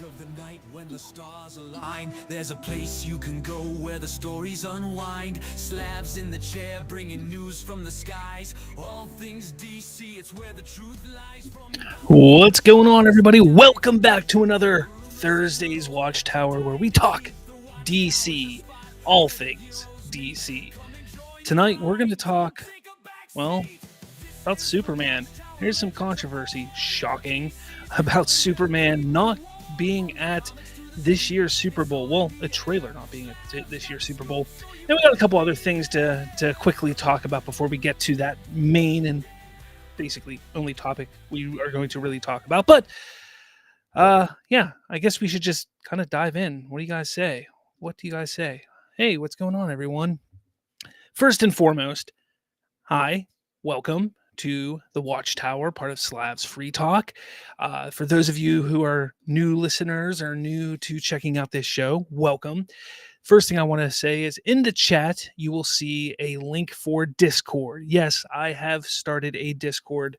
of the night when the stars align. There's a place you can go where the stories unwind. Slabs in the chair bringing news from the skies. All things DC, it's where the truth lies. What's going on, everybody? Welcome back to another Thursday's Watchtower where we talk DC, all things DC. Tonight we're going to talk, well, about Superman. Here's some controversy, shocking, about Superman not being at this year's Super Bowl. Well, a trailer not being at this year's Super Bowl. And we got a couple other things to quickly talk about before we get to that main and basically only topic we are going to really talk about. But yeah, I guess we should just kind of dive in. What do you guys say? Hey, what's going on, everyone? First and foremost, hi, welcome to the Watchtower, part of Slav's Free Talk. For those of you who are new listeners or new to checking out this show, welcome. First thing I want to say is in the chat, you will see a link for Discord. Yes, I have started a Discord.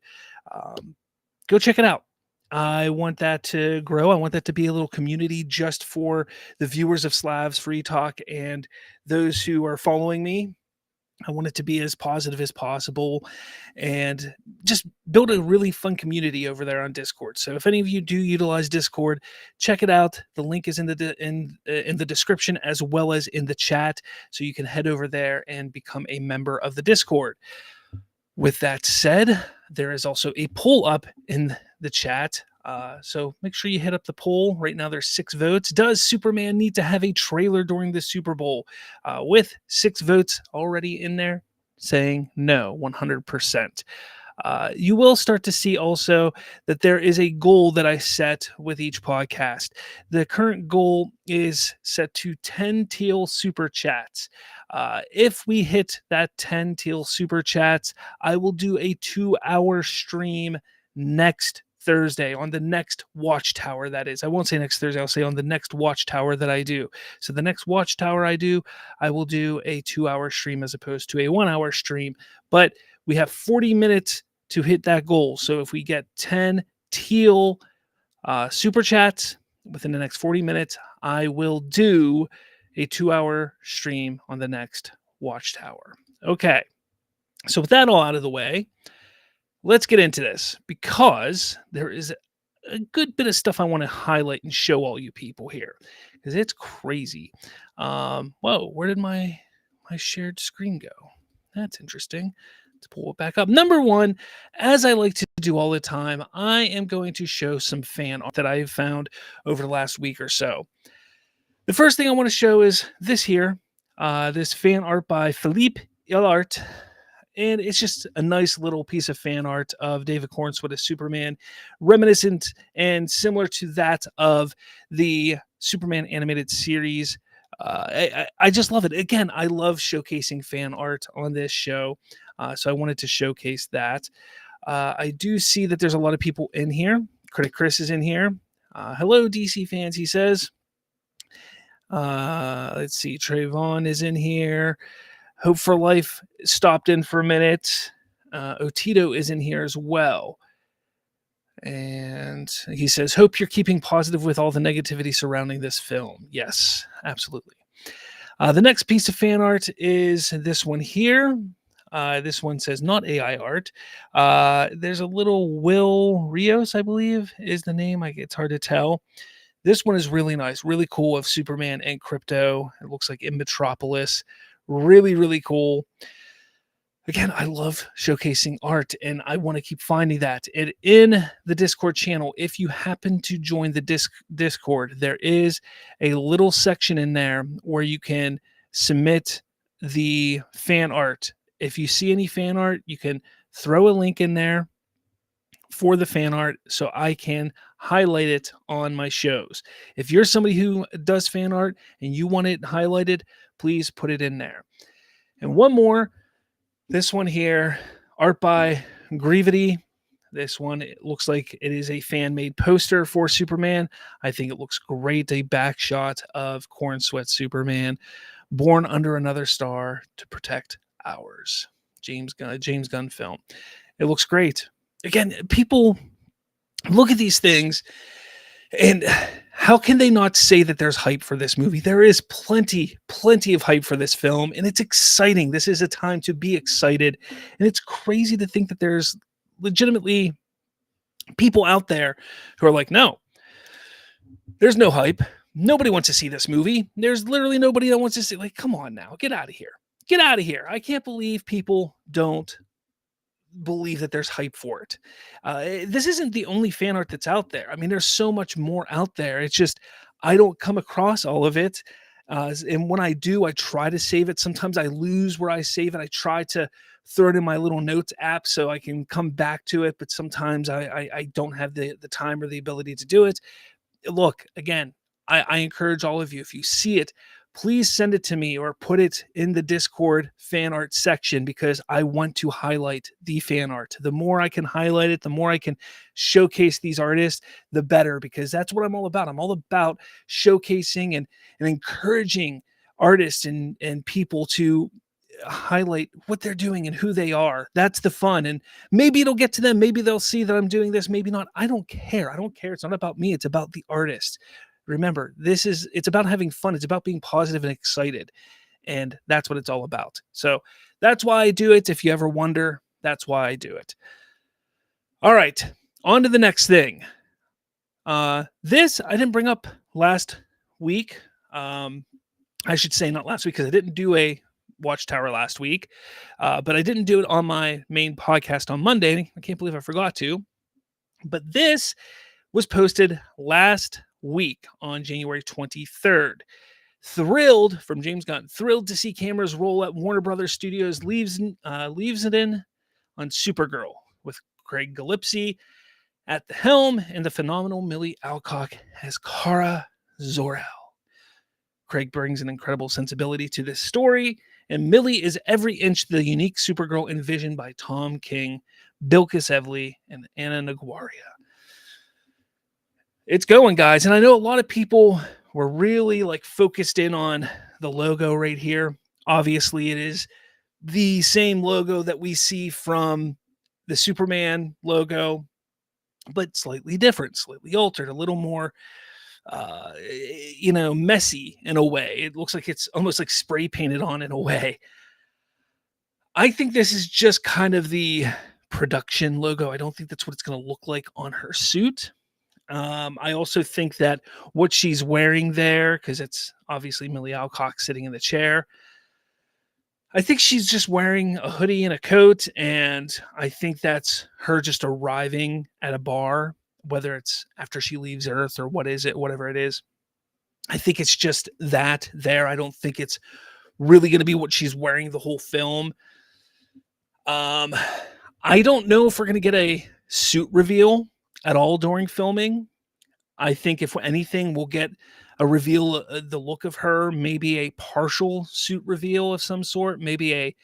Go check it out. I want that to grow. I want that to be a little community just for the viewers of Slav's Free Talk and those who are following me. I want it to be as positive as possible and just build a really fun community over there on Discord. So if any of you do utilize Discord, check it out. The link is in the description as well as in the chat. So you can head over there and become a member of the Discord. With that said, there is also a poll up in the chat. So make sure you hit up the poll. Right now there's 6 votes. Does Superman need to have a trailer during the Super Bowl? With 6 votes already in there saying no, 100%. You will start to see also that there is a goal that I set with each podcast. The current goal is set to 10 teal super chats. If we hit that 10 teal super chats, I will do a 2-hour stream next Thursday on the next Watchtower. That is, I won't say next Thursday, I'll say on the next Watchtower that I do. So the next Watchtower I do, I will do a 2-hour stream as opposed to a 1-hour stream. But we have 40 minutes to hit that goal. So if we get 10 teal super chats within the next 40 minutes, I will do a 2-hour stream on the next Watchtower. Okay. So with that all out of the way, let's get into this because there is a good bit of stuff I want to highlight and show all you people here because it's crazy. Whoa, where did my shared screen go? That's interesting. Let's pull it back up. Number one, as I like to do all the time, I am going to show some fan art that I've found over the last week or so. The first thing I want to show is this here, this fan art by Philippe Illart. And it's just a nice little piece of fan art of David Cornswood as Superman, reminiscent and similar to that of the Superman animated series. I just love it. Again, I love showcasing fan art on this show, so I wanted to showcase that. I do see that there's a lot of people in here. Critic Chris is in here. Hello, DC fans, he says. Let's see. Trayvon is in here. Hope for Life stopped in for a minute. Otito is in here as well. And he says, hope you're keeping positive with all the negativity surrounding this film. Yes, absolutely. The next piece of fan art is this one here. This one says not AI art. There's a little Will Rios, I believe, is the name. It's hard to tell. This one is really nice, really cool of Superman and Crypto. It looks like in Metropolis. Really, really cool. Again, I love showcasing art, and I want to keep finding that. And in the Discord channel, if you happen to join the Discord, there is a little section in there where you can submit the fan art. If you see any fan art, you can throw a link in there for the fan art so I can highlight it on my shows. If you're somebody who does fan art and you want it highlighted, please put it in there. And one more, this one here, art by Grievity. This one, it looks like it is a fan-made poster for Superman. I think it looks great. A back shot of Corn Sweat Superman, born under another star to protect ours. James Gunn film. It looks great. Again, people look at these things And how can they not say that there's hype for this movie? There is plenty of hype for this film, and it's exciting. This is a time to be excited. And it's crazy to think that there's legitimately people out there who are like, no, there's no hype. Nobody wants to see this movie. There's literally nobody that wants to see. Like, come on now, get out of here. Get out of here. I can't believe people don't believe that there's hype for it. This isn't the only fan art that's out there. I mean, there's so much more out there. It's just I don't come across all of it. And when I do, I try to save it. Sometimes I lose where I save it. I try to throw it in my little notes app so I can come back to it. But sometimes I don't have the time or the ability to do it. Look, again, I encourage all of you, if you see it, please send it to me or put it in the Discord fan art section, because I want to highlight the fan art. The more I can highlight it, the more I can showcase these artists, the better, because that's what I'm all about. I'm all about showcasing and encouraging artists and people to highlight what they're doing and who they are. That's the fun. And maybe it'll get to them. Maybe they'll see that I'm doing this. Maybe not. I don't care. I don't care. It's not about me. It's about the artist. Remember, it's about having fun. It's about being positive and excited. And that's what it's all about. So that's why I do it. If you ever wonder, that's why I do it. All right. On to the next thing. This I didn't bring up last week. I should say not last week, because I didn't do a Watchtower last week. But I didn't do it on my main podcast on Monday. I can't believe I forgot to. But this was posted last week on January 23rd. Thrilled, from James Gunn, thrilled to see cameras roll at Warner Brothers Studios leaves it in on Supergirl, with Craig Gillespie at the helm and the phenomenal Millie Alcock as Kara Zor-El. Craig brings an incredible sensibility to this story, and Millie is every inch the unique Supergirl envisioned by Tom King, Bilquis Evely, and Anna Naguaria. It's going, guys. And I know a lot of people were really focused in on the logo right here. Obviously, it is the same logo that we see from the Superman logo, but slightly different, slightly altered, a little more, messy in a way. It looks like it's almost like spray painted on in a way. I think this is just kind of the production logo. I don't think that's what it's going to look like on her suit. I also think that what she's wearing there, because it's obviously Millie Alcock sitting in the chair, I think she's just wearing a hoodie and a coat, and I think that's her just arriving at a bar, whether it's after she leaves Earth or whatever it is. I think it's just that there. I don't think it's really going to be what she's wearing the whole film. I don't know if we're going to get a suit reveal at all during filming. I think if anything, we'll get a reveal, the look of her, maybe a partial suit reveal of some sort, maybe a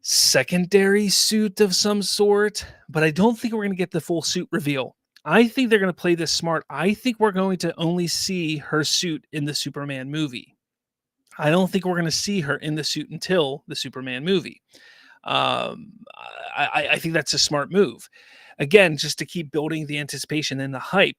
secondary suit of some sort, but I don't think we're going to get the full suit reveal. I think they're going to play this smart. I think we're going to only see her suit in the Superman movie. I don't think we're going to see her in the suit until the Superman movie. I think that's a smart move. Again, just to keep building the anticipation and the hype.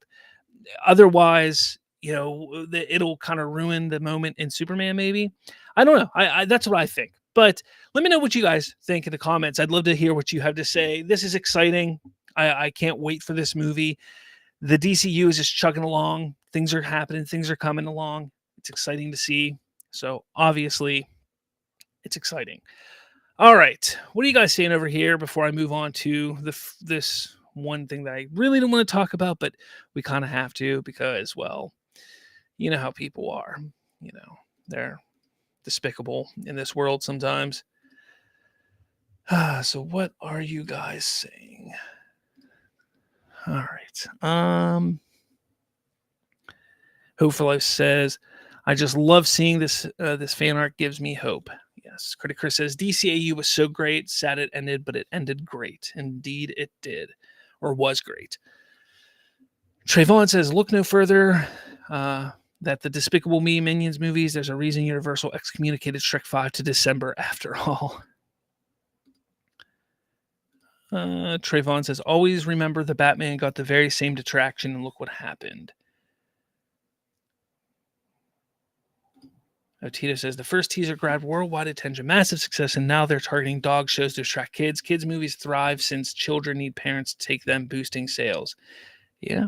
Otherwise, it'll kind of ruin the moment in Superman, maybe. I don't know. I that's what I think. But let me know what you guys think in the comments. I'd love to hear what you have to say. This is exciting. I can't wait for this movie. The DCU is just chugging along. Things are happening. Things are coming along. It's exciting to see. So obviously, it's exciting. All right. What are you guys saying over here before I move on to this one thing that I really don't want to talk about, but we kind of have to because, well, you know how people are. They're despicable in this world sometimes. So what are you guys saying? All right. Hope for Life says, I just love seeing this. This fan art gives me hope. Yes. Critic Chris says, DCAU was so great. Sad it ended, but it ended great. Indeed, it did, or was great. Trayvon says, look no further. That the Despicable Me Minions movies, there's a reason Universal excommunicated Shrek 5 to December after all. Trayvon says, always remember the Batman got the very same detraction and look what happened. Tito says, the first teaser grabbed worldwide attention, massive success, and now they're targeting dog shows to attract kids. Kids' movies thrive since children need parents to take them, boosting sales. Yeah.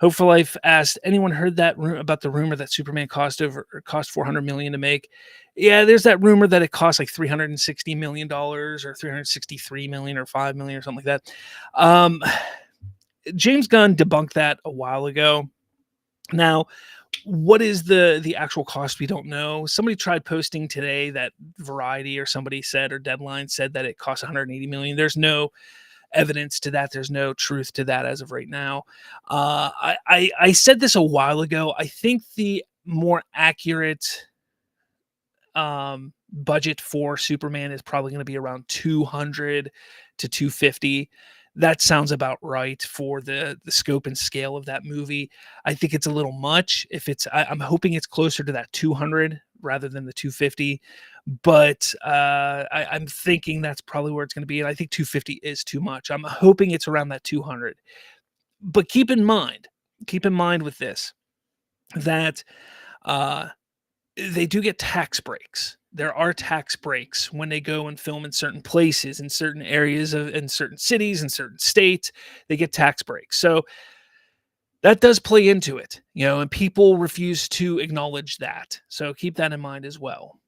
Hopeful Life asked, anyone heard that about the rumor that Superman cost $400 million to make? Yeah, there's that rumor that it cost like $360 million or $363 million or $5 million or something like that. James Gunn debunked that a while ago. Now, what is the actual cost? We don't know. Somebody tried posting today that Variety or somebody said, or Deadline said, that it cost $180 million. There's no evidence to that. There's no truth to that as of right now. I said this a while ago. I think the more accurate budget for Superman is probably going to be around 200 to 250. That sounds about right for the scope and scale of that movie. I think it's a little much. I'm hoping it's closer to that 200 rather than the 250. But I'm thinking that's probably where it's going to be. And I think 250 is too much. I'm hoping it's around that 200. But keep in mind with this, that they do get tax breaks. There are tax breaks when they go and film in certain places, in certain areas in certain cities, in certain states. They get tax breaks. So that does play into it, and people refuse to acknowledge that. So keep that in mind as well.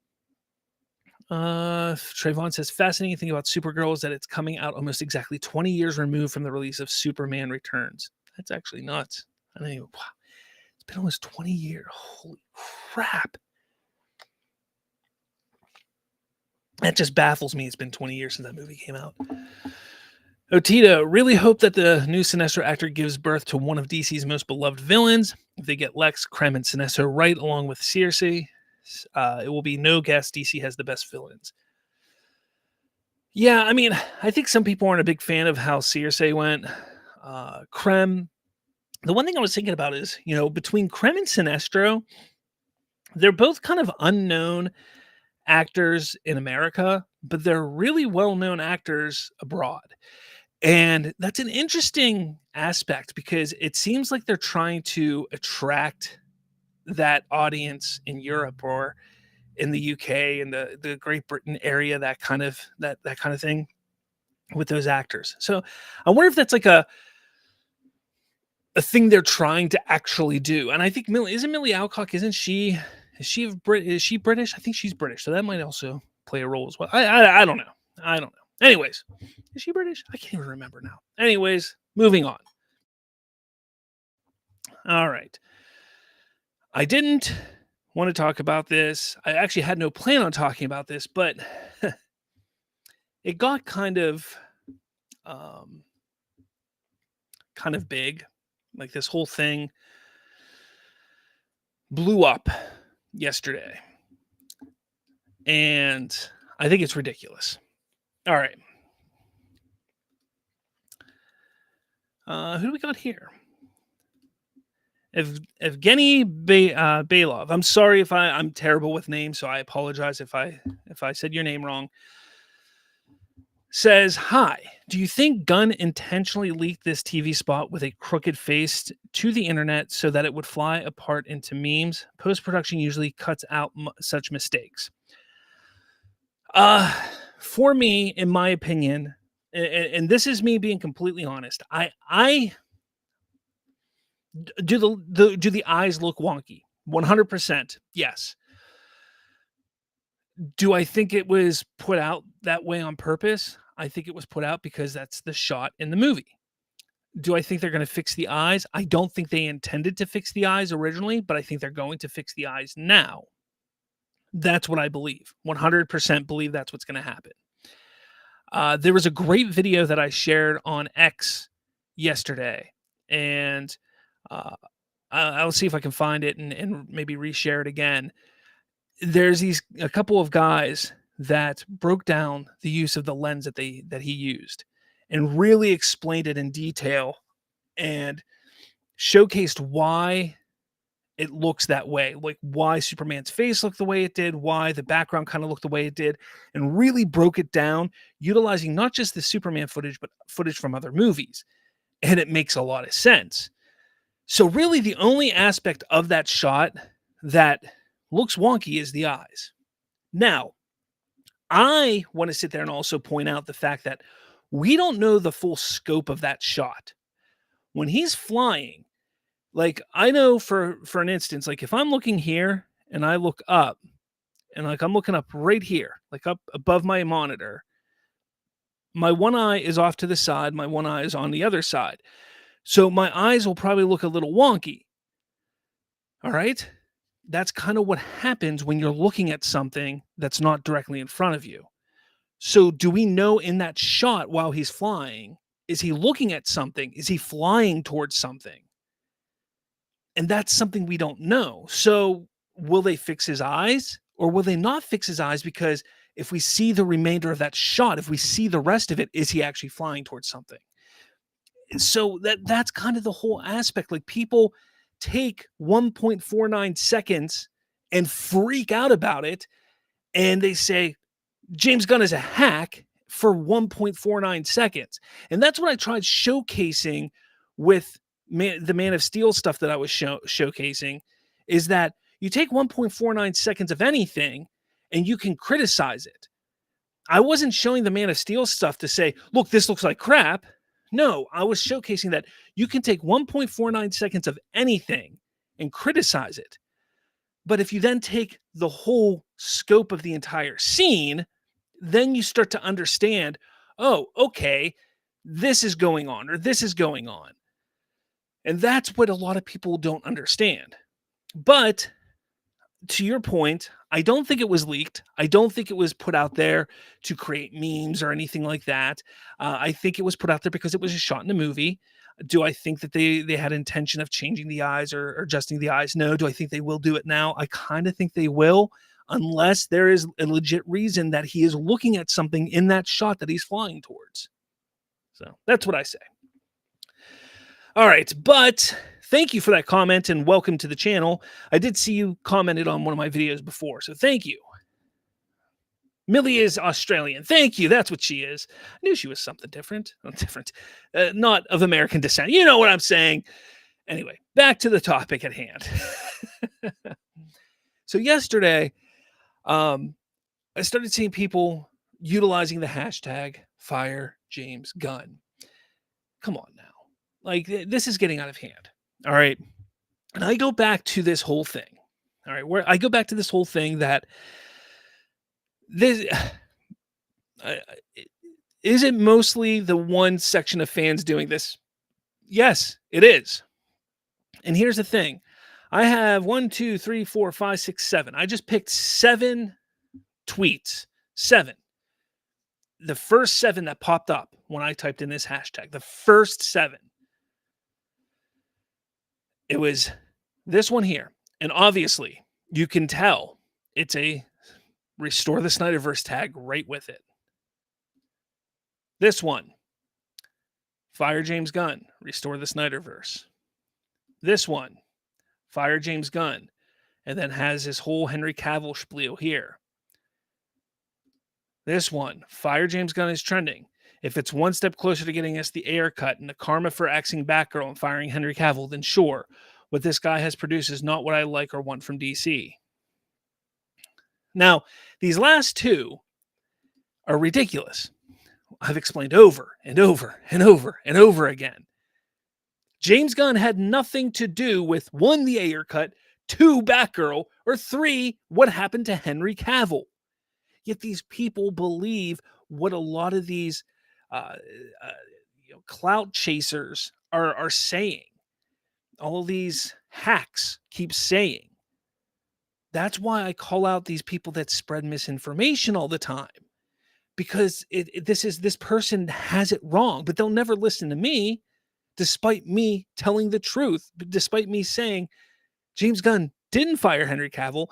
Trayvon says, fascinating thing about Supergirl is that it's coming out almost exactly 20 years removed from the release of Superman Returns. That's actually nuts. I mean, wow, it's been almost 20 years. Holy crap. That just baffles me. It's been 20 years since that movie came out. Otito, really hope that the new Sinestro actor gives birth to one of DC's most beloved villains. If they get Lex, Krem, and Sinestro right along with Circe, it will be no guess DC has the best villains. Yeah, I mean, I think some people aren't a big fan of how Circe went. Krem, the one thing I was thinking about is, between Krem and Sinestro, they're both kind of unknown actors in America, but they're really well-known actors abroad. And that's an interesting aspect because it seems like they're trying to attract that audience in Europe or in the UK and the Great Britain area, that kind of thing with those actors. So I wonder if that's like a thing they're trying to actually do. And I think Millie Alcock, is she British? I think she's British. So that might also play a role as well. I don't know. Anyways, is she British? I can't even remember now. Anyways, moving on. All right. I didn't want to talk about this. I actually had no plan on talking about this, but it got kind of big. Like, this whole thing blew up yesterday. And I think it's ridiculous. All right. Who do we got here? Evgeny Bailov. I'm sorry if I'm terrible with names, so I apologize if I said your name wrong. Says, hi, do you think Gunn intentionally leaked this TV spot with a crooked face to the internet so that it would fly apart into memes? Post-production usually cuts out such mistakes. For me, in my opinion, and this is me being completely honest, I do the eyes look wonky? 100%, yes. Do I think it was put out that way on purpose? I think it was put out because that's the shot in the movie. Do I think they're going to fix the eyes? I don't think they intended to fix the eyes originally, but I think they're going to fix the eyes now. That's what I believe. 100% believe that's what's going to happen. There was a great video that I shared on X yesterday, and I'll see if I can find it and maybe reshare it again. There's a couple of guys that broke down the use of the lens that he used and really explained it in detail and showcased why it looks that way, like why Superman's face looked the way it did, why the background kind of looked the way it did, and really broke it down, utilizing not just the Superman footage, but footage from other movies. And it makes a lot of sense. So, really, the only aspect of that shot that looks wonky is the eyes. Now, I want to sit there and also point out the fact that we don't know the full scope of that shot. When he's flying, like I know for an instance, like if I'm looking here and I look up and like I'm looking up right here, like up above my monitor, my one eye is off to the side, my one eye is on the other side. So my eyes will probably look a little wonky. All right? That's kind of what happens when you're looking at something that's not directly in front of you. So do we know in that shot while he's flying, is he looking at something? Is he flying towards something? And that's something we don't know. So will they fix his eyes or will they not fix his eyes? Because if we see the remainder of that shot, if we see the rest of it, is he actually flying towards something? So that's kind of the whole aspect. Like people take 1.49 seconds and freak out about it. And they say, James Gunn is a hack for 1.49 seconds. And that's what I tried showcasing with the Man of Steel stuff that I was showcasing, is that you take 1.49 seconds of anything and you can criticize it. I wasn't showing the Man of Steel stuff to say, look, this looks like crap. No, I was showcasing that you can take 1.49 seconds of anything and criticize it. But if you then take the whole scope of the entire scene, then you start to understand, oh, okay, this is going on or this is going on. And that's what a lot of people don't understand. But to your point, I don't think it was leaked. I don't think it was put out there to create memes or anything like that. I think it was put out there because it was a shot in a movie. Do I think that they had intention of changing the eyes or adjusting the eyes? No. Do I think they will do it now? I kind of think they will, unless there is a legit reason that he is looking at something in that shot that he's flying towards. So that's what I say. All right, but thank you for that comment and welcome to the channel. I did see you commented on one of my videos before, so thank you. Millie is Australian. Thank you. That's what she is. I knew she was something different. Not of American descent. You know what I'm saying. Anyway, back to the topic at hand. So yesterday, I started seeing people utilizing the hashtag Fire James Gunn. Come on now. Like, this is getting out of hand. All right. And I go back to this whole thing. All right. Where I go back to this whole thing that this is it mostly the one section of fans doing this? Yes, it is. And here's the thing. I have 1, 2, 3, 4, 5, 6, 7. I just picked 7 tweets. 7. The first 7 that popped up when I typed in this hashtag. The first 7. It was this one here. And obviously, you can tell it's a Restore the Snyderverse tag right with it. This one. Fire James Gunn. Restore the Snyderverse. This one. Fire James Gunn. And then has his whole Henry Cavill spiel here. This one. Fire James Gunn is trending. If it's one step closer to getting us the Ayer cut and the karma for axing Batgirl and firing Henry Cavill, then sure, what this guy has produced is not what I like or want from DC. Now, these last 2 are ridiculous. I've explained over and over and over and over again. James Gunn had nothing to do with 1, the Ayer cut, 2, Batgirl, or 3, what happened to Henry Cavill. Yet these people believe what a lot of these clout chasers are saying. All of these hacks keep saying. That's why I call out these people that spread misinformation all the time. Because this person has it wrong, but they'll never listen to me, despite me telling the truth, despite me saying James Gunn didn't fire Henry Cavill.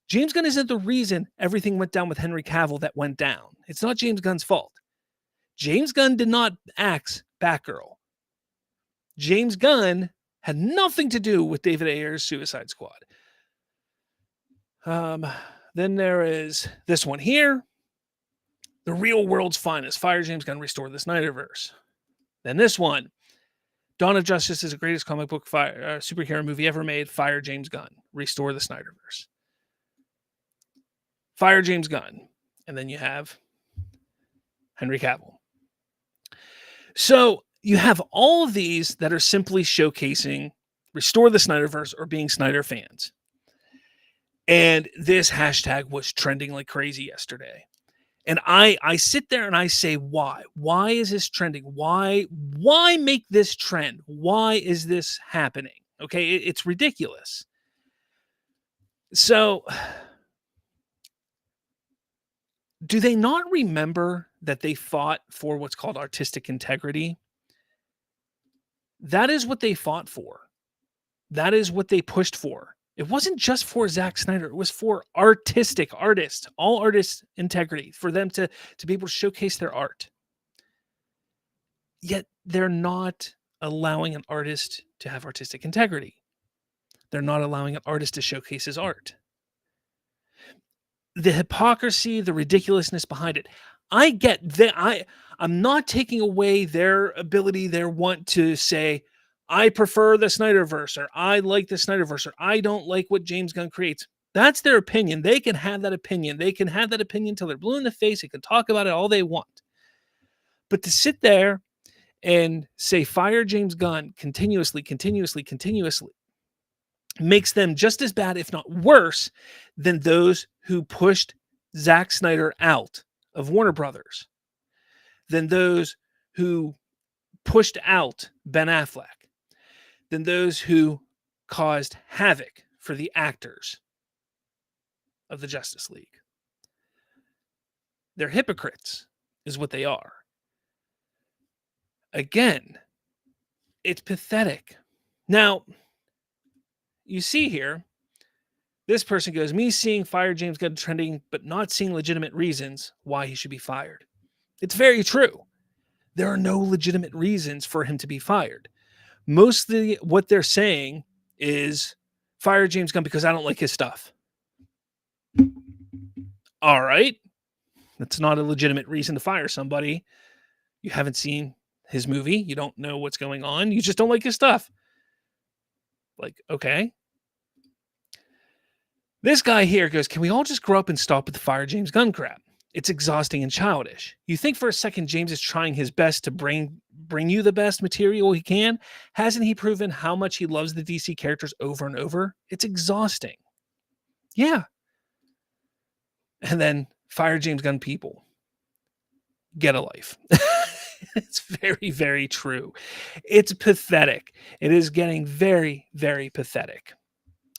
James Gunn isn't the reason everything went down with Henry Cavill that went down. It's not James Gunn's fault. James Gunn did not axe Batgirl. James Gunn Had nothing to do with David Ayer's Suicide Squad. Then there is this one here. The Real World's Finest. Fire James Gunn, restore the Snyderverse. Then this one. Dawn of Justice is the greatest comic book superhero movie ever made. Fire James Gunn. Restore the Snyderverse. Fire James Gunn. And then you have Henry Cavill. So you have all of these that are simply showcasing restore the Snyderverse or being Snyder fans. And this hashtag was trending like crazy yesterday. And I sit there and I say, why? Why is this trending? Why make this trend? Why is this happening? Okay, it's ridiculous. So, do they not remember that they fought for what's called artistic integrity? That is what they fought for. That is what they pushed for. It wasn't just for Zack Snyder. It was for artists, all artists' integrity, for them to be able to showcase their art. Yet they're not allowing an artist to have artistic integrity. They're not allowing an artist to showcase his art. The hypocrisy, the ridiculousness behind it. I get that. I'm not taking away their ability, their want to say, I prefer the Snyderverse, or I like the Snyderverse, or I don't like what James Gunn creates. That's their opinion. They can have that opinion. They can have that opinion until they're blue in the face. They can talk about it all they want. But to sit there and say, fire James Gunn continuously, makes them just as bad, if not worse, than those who pushed Zack Snyder out of Warner Brothers, than those who pushed out Ben Affleck, than those who caused havoc for the actors of the Justice League. They're hypocrites, is what they are. Again, it's pathetic. Now, you see here, this person goes, me seeing fire James Gunn trending, but not seeing legitimate reasons why he should be fired. It's very true. There are no legitimate reasons for him to be fired. Mostly what they're saying is fire James Gunn because I don't like his stuff. All right. That's not a legitimate reason to fire somebody. You haven't seen his movie. You don't know what's going on. You just don't like his stuff. Like, okay. This guy here goes, can we all just grow up and stop with the fire James Gunn crap? It's exhausting and childish. You think for a second James is trying his best to bring you the best material he can? Hasn't he proven how much he loves the DC characters over and over? It's exhausting. Yeah. And then fire James Gunn people. Get a life. It's very, very true. It's pathetic. It is getting very, very pathetic.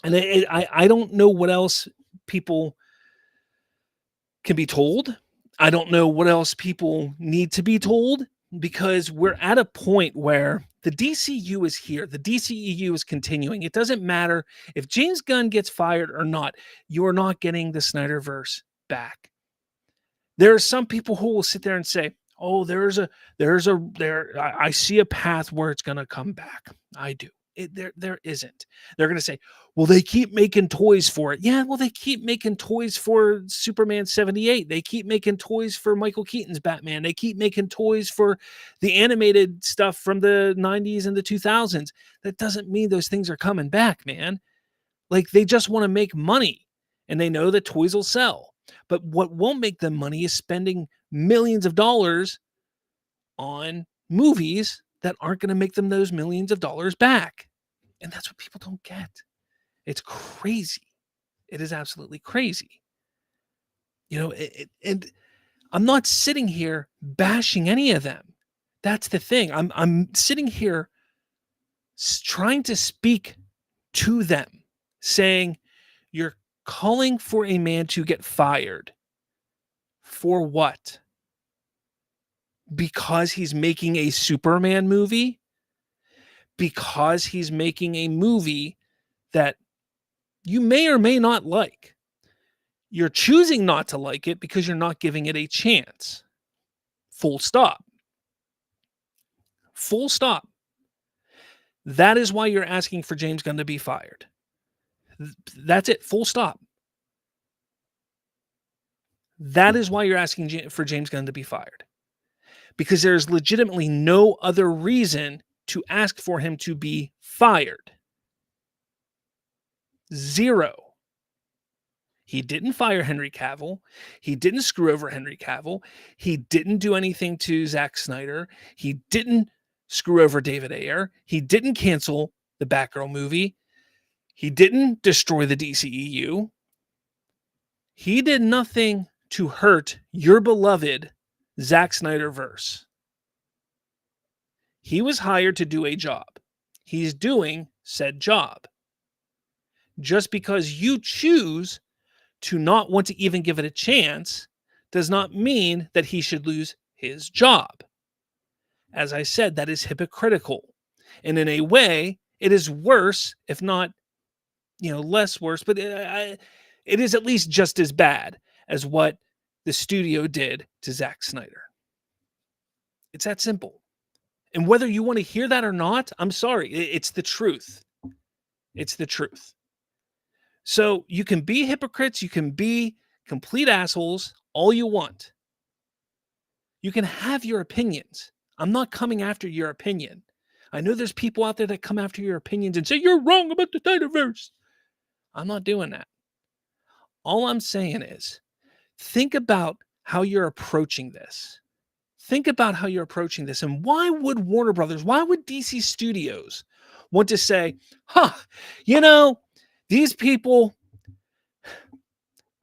And I don't know what else people can be told. I don't know what else people need to be told, because we're at a point where the DCU is here. The DCEU is continuing. It doesn't matter if James Gunn gets fired or not. You're not getting the Snyderverse back. There are some people who will sit there and say, oh, I see a path where it's going to come back. I do. There isn't. They're going to say, well, they keep making toys for it. Yeah, well, they keep making toys for Superman 78. They keep making toys for Michael Keaton's Batman. They keep making toys for the animated stuff from the 90s and the 2000s. That doesn't mean those things are coming back, man. Like, they just want to make money, and they know that toys will sell. But what won't make them money is spending millions of dollars on movies that aren't going to make them those millions of dollars back. And that's what people don't get. It's crazy. It is absolutely crazy. You know, and I'm not sitting here bashing any of them. That's the thing. I'm sitting here trying to speak to them, saying, you're calling for a man to get fired. For what? Because he's making a Superman movie? Because he's making a movie that you may or may not like. You're choosing not to like it because you're not giving it a chance. Full stop. Full stop. That is why you're asking for James Gunn to be fired. That's it. Full stop. That is why you're asking for James Gunn to be fired. Because there's legitimately no other reason to ask for him to be fired. Zero. He didn't fire Henry Cavill. He didn't screw over Henry Cavill. He didn't do anything to Zack Snyder. He didn't screw over David Ayer. He didn't cancel the Batgirl movie. He didn't destroy the DCEU. He did nothing to hurt your beloved Zack Snyder verse. He was hired to do a job. He's doing said job. Just because you choose to not want to even give it a chance does not mean that he should lose his job. As I said, that is hypocritical. And in a way, it is worse, if not, less worse, but it is at least just as bad as what the studio did to Zack Snyder. It's that simple. And whether you want to hear that or not, I'm sorry, it's the truth. It's the truth. So you can be hypocrites, you can be complete assholes all you want. You can have your opinions. I'm not coming after your opinion. I know there's people out there that come after your opinions and say, you're wrong about the Snyderverse. I'm not doing that. All I'm saying is, think about how you're approaching this. Think about how you're approaching this. And why would Warner Brothers, why would DC Studios want to say, these people,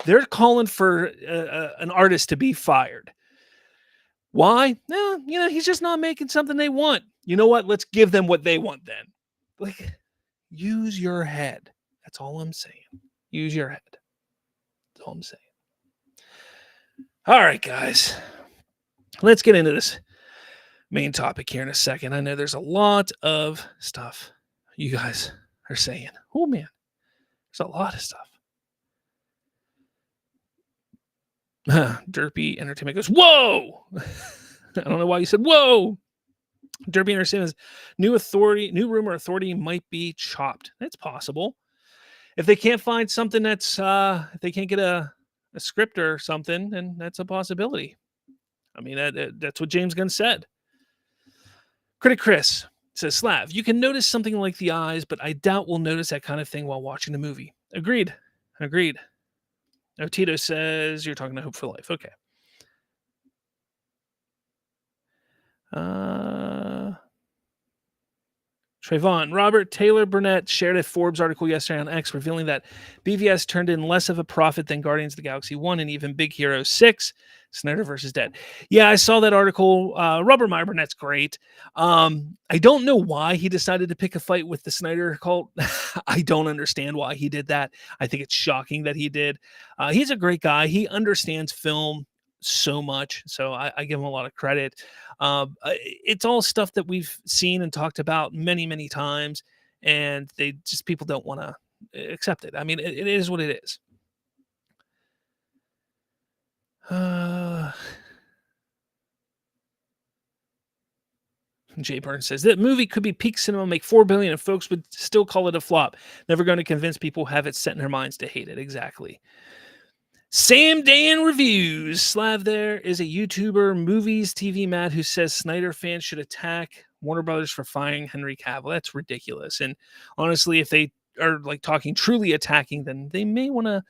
they're calling for an artist to be fired. Why? He's just not making something they want. You know what? Let's give them what they want then. Like, use your head. That's all I'm saying. Use your head. That's all I'm saying. All right, guys. Let's get into this main topic here in a second. I know there's a lot of stuff you guys are saying. Oh, man. There's a lot of stuff. Derpy Entertainment goes, whoa! I don't know why you said whoa. Derpy Entertainment, new rumor authority might be chopped. That's possible. If they can't find something that's, if they can't get a script or something, then that's a possibility. I mean, that's what James Gunn said. Critic Chris says, Slav, you can notice something like the eyes, but I doubt we'll notice that kind of thing while watching the movie. Agreed. Now, Tito says, you're talking to Hope for Life. Okay. Trayvon, Robert Taylor Burnett shared a Forbes article yesterday on X revealing that BVS turned in less of a profit than Guardians of the Galaxy 1 and even Big Hero 6, Snyder versus Dead. Yeah, I saw that article. Robert Meyer Burnett's great. I don't know why he decided to pick a fight with the Snyder cult. I don't understand why he did that. I think it's shocking that he did. He's a great guy. He understands film so much, so I give him a lot of credit. It's all stuff that we've seen and talked about many, many times, and people don't want to accept it. I mean, it is what it is. Jay Burns says that movie could be peak cinema, make $4 billion, and folks would still call it a flop. Never going to convince people who have it set in their minds to hate it. Exactly. Sam Dan Reviews. Slav there is a YouTuber, Movies TV Matt, who says Snyder fans should attack Warner Brothers for firing Henry Cavill. That's ridiculous. And honestly, if they are talking truly attacking, then they may want to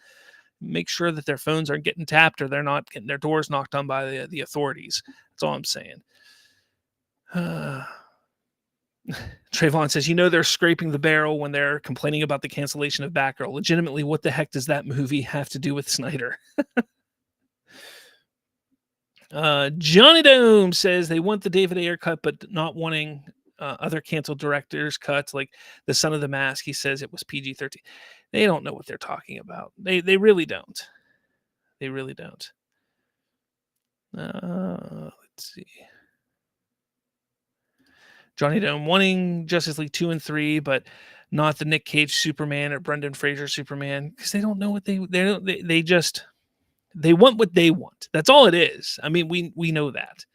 make sure that their phones aren't getting tapped or they're not getting their doors knocked on by the authorities. That's all I'm saying. Trayvon says, they're scraping the barrel when they're complaining about the cancellation of Batgirl. Legitimately, what the heck does that movie have to do with Snyder? Johnny Dome says they want the David Ayer cut, but not wanting other canceled directors' cuts, like The Son of the Mask. He says it was PG-13. They don't know what they're talking about. They really don't. They really don't. Let's see. Johnny Dome wanting Justice League 2 and 3, but not the Nick Cage Superman or Brendan Fraser Superman, because they don't know what they want what they want. That's all it is. I mean, we know that.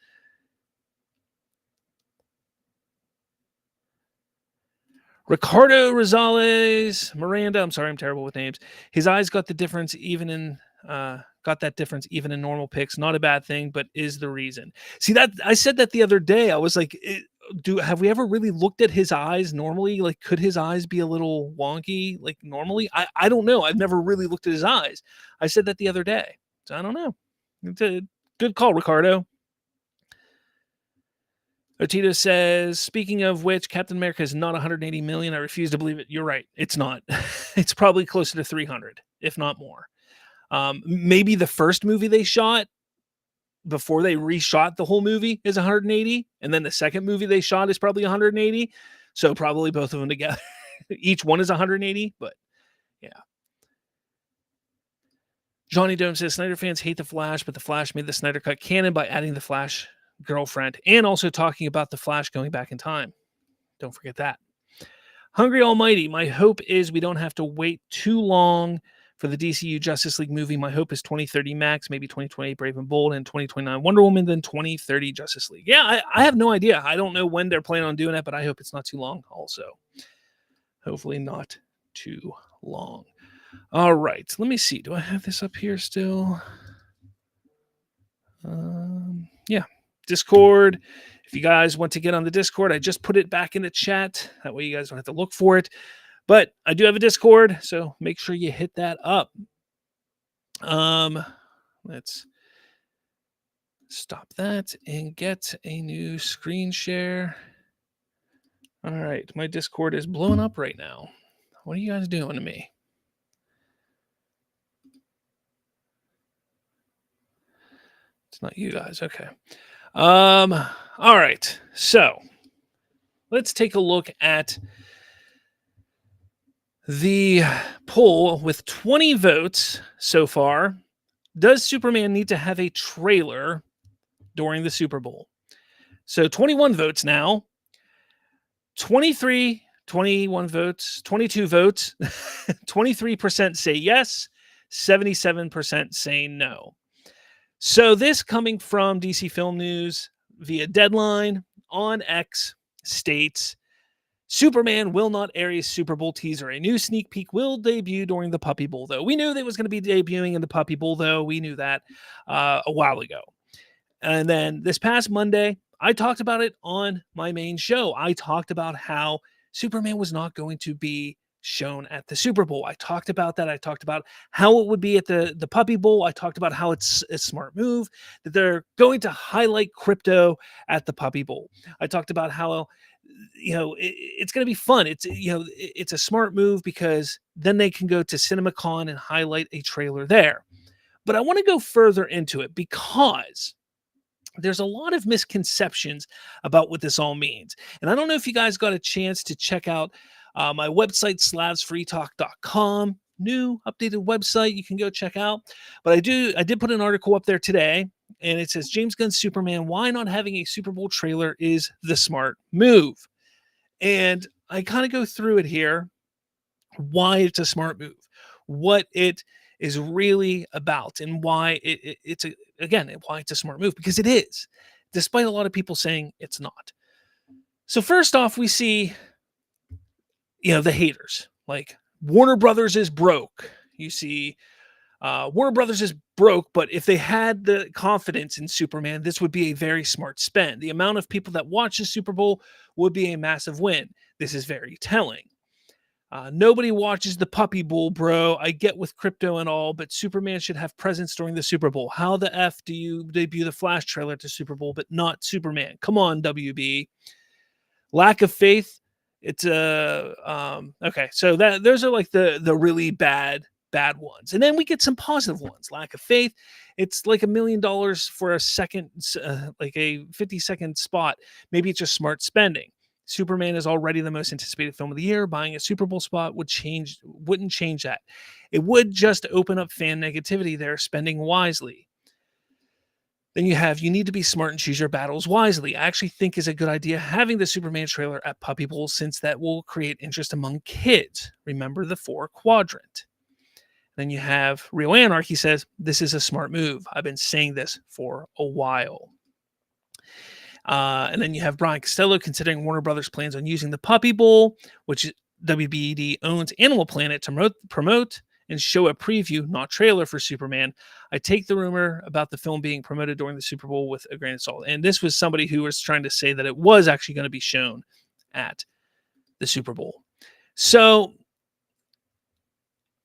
Ricardo Rosales Miranda. I'm sorry, I'm terrible with names. His eyes got the difference even in got that difference even in normal picks. Not a bad thing, but is the reason. See that I said that the other day. I was like, have we ever really looked at his eyes normally? Like, could his eyes be a little wonky like normally? I don't know. I've never really looked at his eyes. I said that the other day, so I don't know. It's a good call, Ricardo. Otito says, speaking of which, Captain America is not 180 million. I refuse to believe it. You're right. It's not. It's probably closer to 300, if not more. Maybe the first movie they shot before they reshot the whole movie is 180. And then the second movie they shot is probably 180. So probably both of them together. Each one is 180, but yeah. Johnny Dome says, Snyder fans hate The Flash, but The Flash made the Snyder Cut canon by adding the Flash girlfriend and also talking about the Flash going back in time. Don't forget that. Hungry Almighty, my hope is we don't have to wait too long for the DCU Justice League movie. My hope is 2030 Max, maybe 2028 Brave and Bold, and 2029 Wonder Woman, then 2030 Justice League. Yeah, I have no idea. I don't know when they're planning on doing it, but I hope it's not too long also. Hopefully not too long. All right, let me see. Do I have this up here still? Yeah. Discord. If you guys want to get on the Discord, I just put it back in the chat. That way you guys don't have to look for it. But I do have a Discord, so make sure you hit that up. Let's stop that and get a new screen share. All right, my Discord is blowing up right now. What are you guys doing to me? It's not you guys. Okay. All right. So let's take a look at the poll with 20 votes so far. Does Superman need to have a trailer during the Super Bowl? So 21 votes now. 21 votes, 22 votes. 23% say yes. 77% say no. So this coming from DC Film News via Deadline on X states, Superman will not air a Super Bowl teaser. A new sneak peek will debut during the Puppy Bowl, though. We knew that it was going to be debuting in the Puppy Bowl, though. We knew that a while ago. And then this past Monday, I talked about it on my main show. I talked about how Superman was not going to be shown at the Super Bowl. I talked about that. I talked about how it would be at the Puppy Bowl. I talked about how it's a smart move that they're going to highlight crypto at the Puppy Bowl. I talked about how it's going to be fun. It's a smart move because then they can go to CinemaCon and highlight a trailer there. But I want to go further into it because there's a lot of misconceptions about what this all means. And I don't know if you guys got a chance to check out my website, slavsfreetalk.com. New updated website you can go check out. But I did put an article up there today, and it says James Gunn's Superman, why not having a Super Bowl trailer is the smart move. And I kind of go through it here, why it's a smart move, what it is really about, and why it's a smart move, because it is, despite a lot of people saying it's not. So first off, we see the haters, like Warner Brothers is broke. You see Warner Brothers is broke, but if they had the confidence in Superman, this would be a very smart spend. The amount of people that watch the Super Bowl would be a massive win. This is very telling. Nobody watches the Puppy Bowl, bro. I get with crypto and all, but Superman should have presence during the Super Bowl. How the F do you debut the Flash trailer to Super Bowl, but not Superman? Come on, WB. Lack of faith. It's okay. So those are like the really bad ones, and then we get some positive ones. Lack of faith. It's like $1 million for a second, like a 50-second spot. Maybe it's just smart spending. Superman is already the most anticipated film of the year. Buying a Super Bowl spot wouldn't change that. It would just open up fan negativity there, spending wisely. Then you need to be smart and choose your battles wisely. I actually think is a good idea having the Superman trailer at Puppy Bowl, since that will create interest among kids. Remember the 4 quadrant. Then you have Real Anarchy says, this is a smart move. I've been saying this for a while. And then you have Brian Costello considering Warner Brothers plans on using the Puppy Bowl, which WBD owns Animal Planet, to promote and show a preview, not trailer, for Superman. I take the rumor about the film being promoted during the Super Bowl with a grain of salt. And this was somebody who was trying to say that it was actually going to be shown at the Super Bowl. So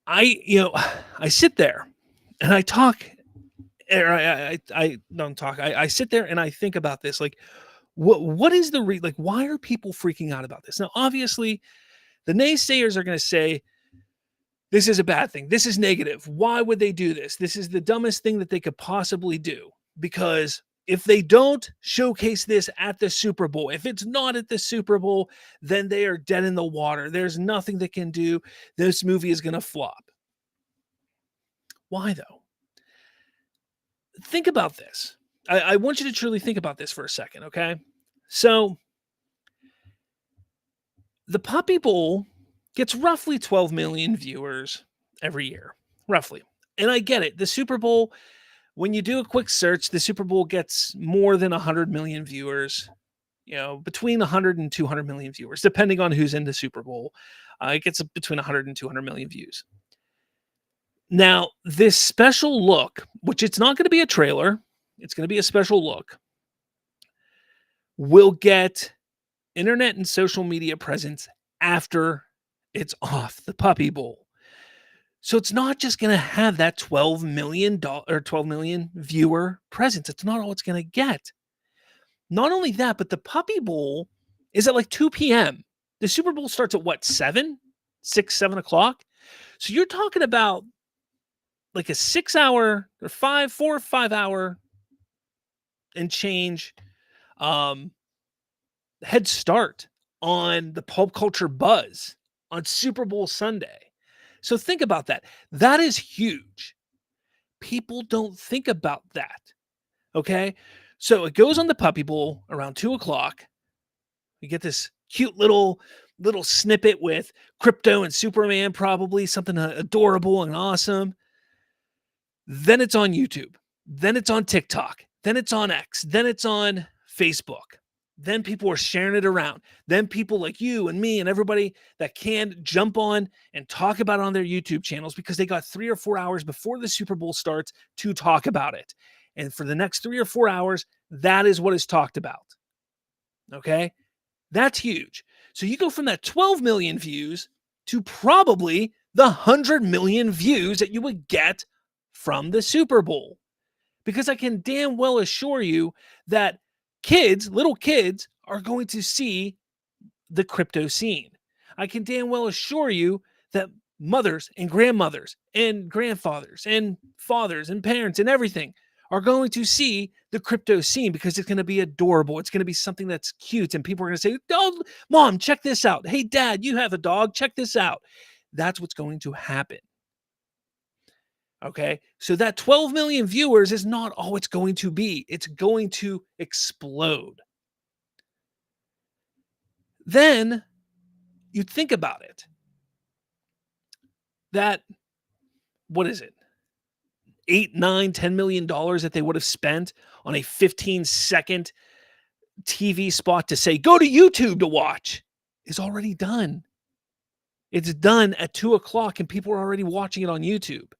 I sit there and I talk, or I don't talk. I sit there and I think about this. Like, what is the like? Why are people freaking out about this? Now, obviously, the naysayers are going to say this is a bad thing. This is negative. Why would they do this? This is the dumbest thing that they could possibly do. Because if they don't showcase this at the Super Bowl, if it's not at the Super Bowl, then they are dead in the water. There's nothing they can do. This movie is going to flop. Why though? Think about this. I want you to truly think about this for a second, okay? So, the Puppy Bowl gets roughly 12 million viewers every year, roughly. And I get it. The Super Bowl, when you do a quick search, the Super Bowl gets more than 100 million viewers, between 100 and 200 million viewers, depending on who's in the Super Bowl. It gets between 100 and 200 million views. Now, this special look, which it's not going to be a trailer, it's going to be a special look, will get internet and social media presence after it's off the Puppy Bowl. So it's not just going to have that 12 million viewer presence. It's not all it's going to get. Not only that, but the Puppy Bowl is at like 2 p.m. The Super Bowl starts at what, 7 o'clock? So you're talking about like a 6 hour or 4 or 5 hour and change head start on the pulp culture buzz on Super Bowl Sunday. So think about that. That is huge. People don't think about that. Okay. So it goes on the Puppy Bowl around 2 o'clock. You get this cute little snippet with Crypto and Superman, probably something adorable and awesome. Then it's on YouTube. Then it's on TikTok. Then it's on X. Then it's on Facebook. Then people are sharing it around. Then people like you and me and everybody that can jump on and talk about it on their YouTube channels because they got 3 or 4 hours before the Super Bowl starts to talk about it. And for the next 3 or 4 hours, that is what is talked about. Okay? That's huge. So you go from that 12 million views to probably the 100 million views that you would get from the Super Bowl. Because I can damn well assure you that little kids, are going to see the crypto scene. I can damn well assure you that mothers and grandmothers and grandfathers and fathers and parents and everything are going to see the crypto scene because it's going to be adorable. It's going to be something that's cute. And people are going to say, "Oh, Mom, check this out. Hey, Dad, you have a dog. Check this out." That's what's going to happen. Okay, so that 12 million viewers is not all it's going to be. It's going to explode. Then you think about it. That, what is it? $8, $9, $10 million that they would have spent on a 15-second TV spot to say, go to YouTube to watch, is already done. It's done at 2 o'clock and people are already watching it on YouTube.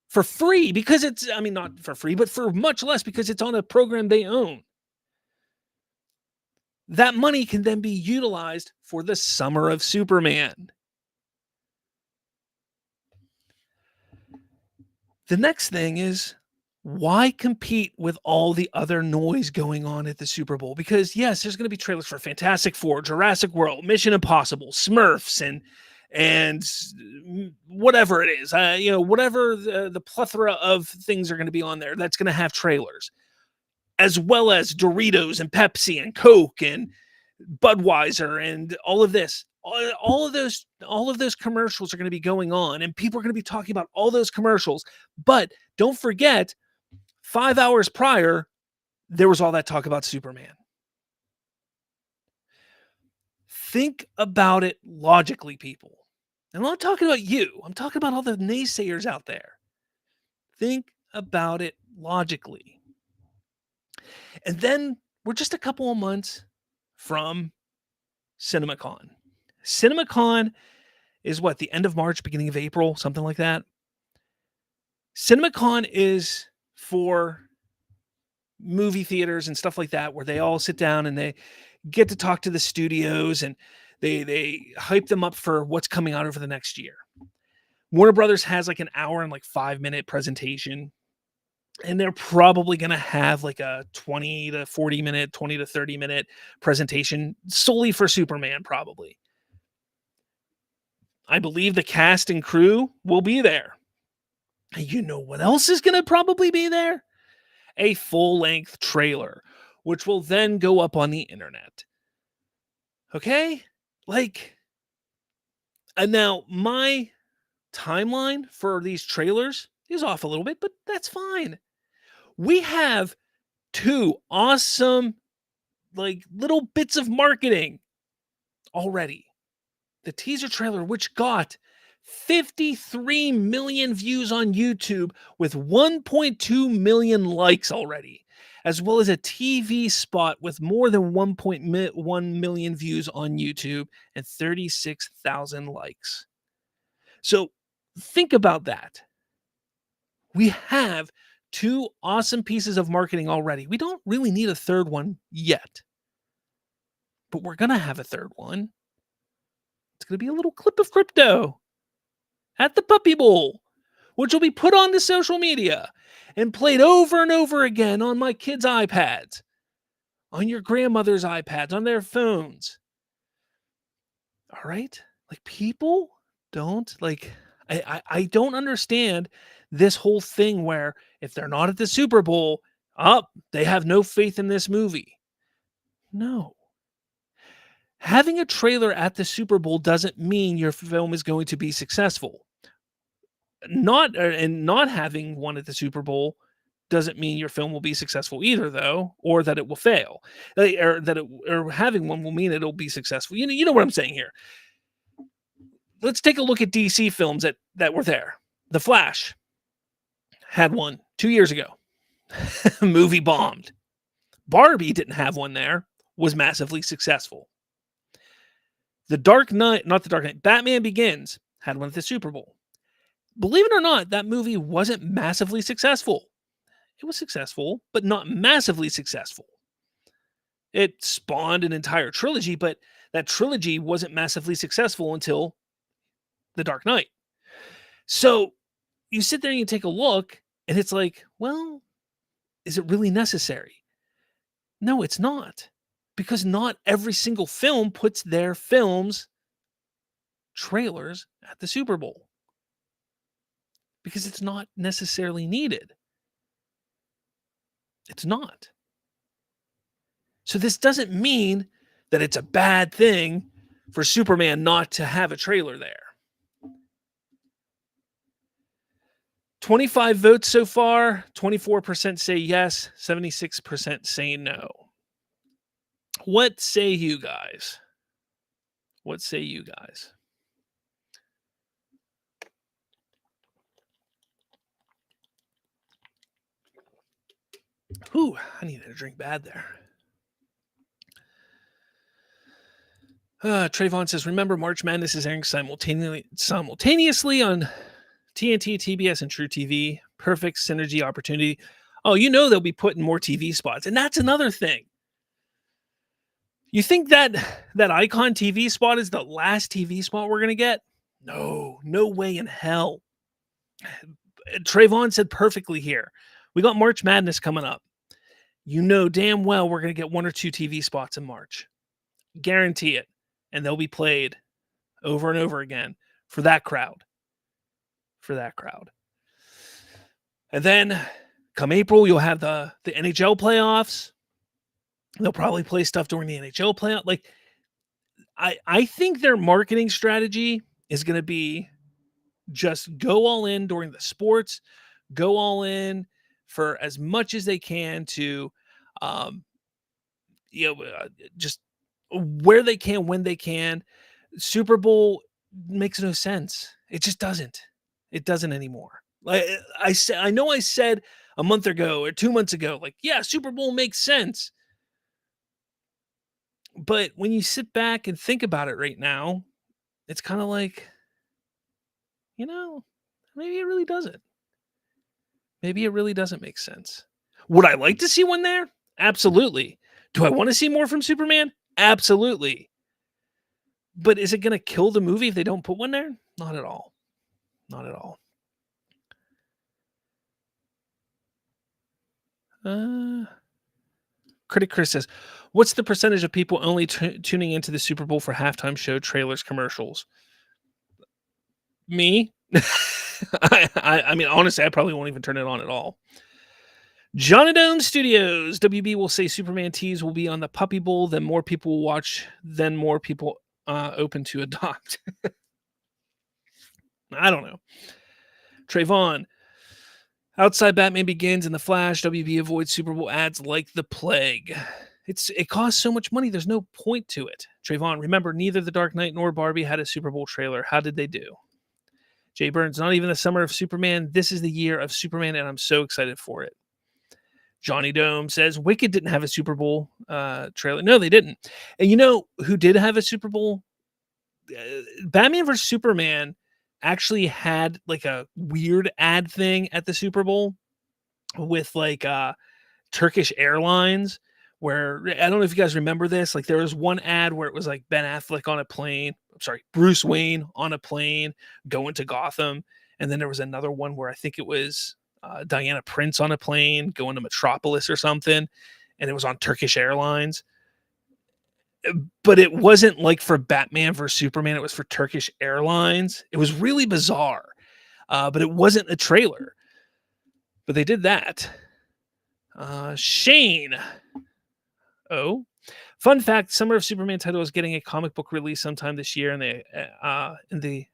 For free, because not for free, but for much less because it's on a program they own. That money can then be utilized for the Summer of Superman. The next thing is, why compete with all the other noise going on at the Super Bowl? Because yes, there's going to be trailers for Fantastic Four, Jurassic World, Mission Impossible, Smurfs, and whatever it is, whatever the plethora of things are going to be on there, that's going to have trailers, as well as Doritos and Pepsi and Coke and Budweiser and all of this. All of those commercials are going to be going on, and people are going to be talking about all those commercials. But don't forget, 5 hours prior, there was all that talk about Superman. Think about it logically, people. I'm not talking about you. I'm talking about all the naysayers out there. Think about it logically. And then we're just a couple of months from CinemaCon. CinemaCon is what, the end of March, beginning of April, something like that. CinemaCon is for movie theaters and stuff like that, where they all sit down and they get to talk to the studios and they hype them up for what's coming out over the next year. Warner Brothers has like an hour and like 5-minute presentation, and they're probably going to have like a 20 to 40 minute, 20 to 30 minute presentation solely for Superman, probably. I believe the cast and crew will be there. And you know what else is going to probably be there? A full-length trailer, which will then go up on the internet. Okay? And now my timeline for these trailers is off a little bit, but that's fine. We have 2 awesome, little bits of marketing already. The teaser trailer, which got 53 million views on YouTube with 1.2 million likes already, as well as a TV spot with more than 1.1 million views on YouTube and 36,000 likes. So think about that. We have 2 awesome pieces of marketing already. We don't really need a third one yet, but we're going to have a third one. It's going to be a little clip of crypto at the Puppy Bowl, which will be put onto social media and played over and over again on my kids' iPads, on your grandmother's iPads, on their phones. All right? People don't, I don't understand this whole thing where if they're not at the Super Bowl, they have no faith in this movie. No. Having a trailer at the Super Bowl doesn't mean your film is going to be successful. Not having one at the Super Bowl doesn't mean your film will be successful either, though, or that it will fail. Or having one will mean it'll be successful. You know what I'm saying here. Let's take a look at DC films that were there. The Flash had one 2 years ago. Movie bombed. Barbie didn't have one there. Was massively successful. Batman Begins had one at the Super Bowl. Believe it or not, that movie wasn't massively successful. It was successful, but not massively successful. It spawned an entire trilogy, but that trilogy wasn't massively successful until The Dark Knight. So you sit there and you take a look, and it's like, well, is it really necessary? No, it's not. Because not every single film puts their films trailers at the Super Bowl. Because it's not necessarily needed. It's not. So this doesn't mean that it's a bad thing for Superman not to have a trailer there. 25 votes so far, 24% say yes, 76% say no. What say you guys? What say you guys? Ooh, I needed a drink bad there. Trayvon says, remember March Madness is airing simultaneously on TNT, TBS, and True TV. Perfect synergy opportunity. Oh, they'll be putting more TV spots. And that's another thing. You think that Icon TV spot is the last TV spot we're going to get? No way in hell. Trayvon said perfectly here. We got March Madness coming up. You know damn well we're going to get 1 or 2 TV spots in March. Guarantee it. And they'll be played over and over again for that crowd. And then come April, you'll have the NHL playoffs. They'll probably play stuff during the NHL playoff. I think their marketing strategy is going to be just go all in during the sports, go all in for as much as they can to, just where they can, when they can. Super Bowl makes no sense. It just doesn't. It doesn't anymore. I know I said a month ago or 2 months ago, Super Bowl makes sense. But when you sit back and think about it right now, it's kind of like, you know, maybe it really doesn't. Maybe it really doesn't make sense. Would I like to see one there? Absolutely. Do I want to see more from Superman? Absolutely. But is it going to kill the movie if they don't put one there? Not at all. Not at all. Critic Chris says, what's the percentage of people only tuning into the Super Bowl for halftime show trailers, commercials? Me? I mean, honestly, I probably won't even turn it on at all. Johnny Dome Studios. WB will say Superman tease will be on the Puppy Bowl. Then more people will watch. Then more people open to adopt. I don't know. Trayvon. Outside Batman Begins and The Flash, WB avoids Super Bowl ads like the plague. It costs so much money. There's no point to it. Trayvon, remember, neither The Dark Knight nor Barbie had a Super Bowl trailer. How did they do? Jay Burns, not even the summer of Superman. This is the year of Superman, and I'm so excited for it. Johnny Dome says Wicked didn't have a Super Bowl trailer. No, they didn't. And you know who did have a Super Bowl? Batman vs. Superman actually had like a weird ad thing at the Super Bowl with like Turkish Airlines, where I don't know if you guys remember this. Like there was one ad where it was like Ben Affleck on a plane. I'm sorry, Bruce Wayne on a plane going to Gotham. And then there was another one where I think it was Diana Prince on a plane going to Metropolis or something. And it was on Turkish Airlines. But it wasn't like for Batman versus Superman. It was for Turkish Airlines. It was really bizarre. But it wasn't a trailer. But they did that. Shane. Oh. Fun fact, Summer of Superman title is getting a comic book release sometime this year, and in the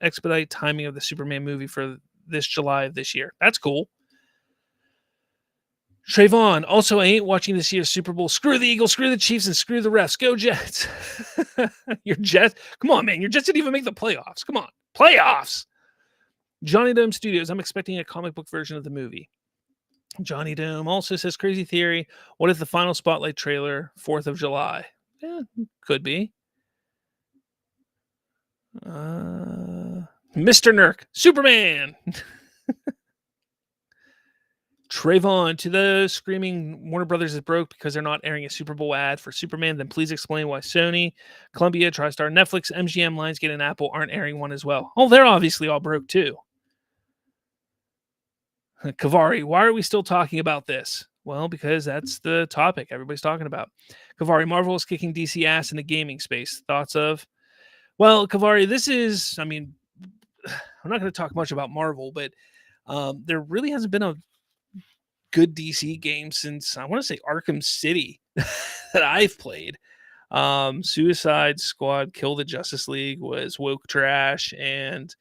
expedite timing of the Superman movie for this July of this year. That's cool. Trayvon, also, I ain't watching this year's Super Bowl. Screw the Eagles, screw the Chiefs, and screw the refs. Go Jets. Your Jets? Come on, man. Your Jets didn't even make the playoffs. Come on. Playoffs. Johnny Dome Studios. I'm expecting a comic book version of the movie. Johnny Dome also says, crazy theory. What if the final spotlight trailer, 4th of July? Yeah, could be. Mr. Nurk, Superman. Trayvon, to those screaming Warner Brothers is broke because they're not airing a Super Bowl ad for Superman, then please explain why Sony, Columbia, TriStar, Netflix, MGM, Lionsgate, and Apple aren't airing one as well. Oh, they're obviously all broke too. Kavari, why are we still talking about this? Well, because that's the topic everybody's talking about. Kavari, Marvel is kicking DC ass in the gaming space. Thoughts of? Well, Kavari, this is, I mean, I'm not going to talk much about Marvel, but there really hasn't been a good DC game since, I want to say, Arkham City that I've played. Suicide Squad Kill the Justice League was woke trash and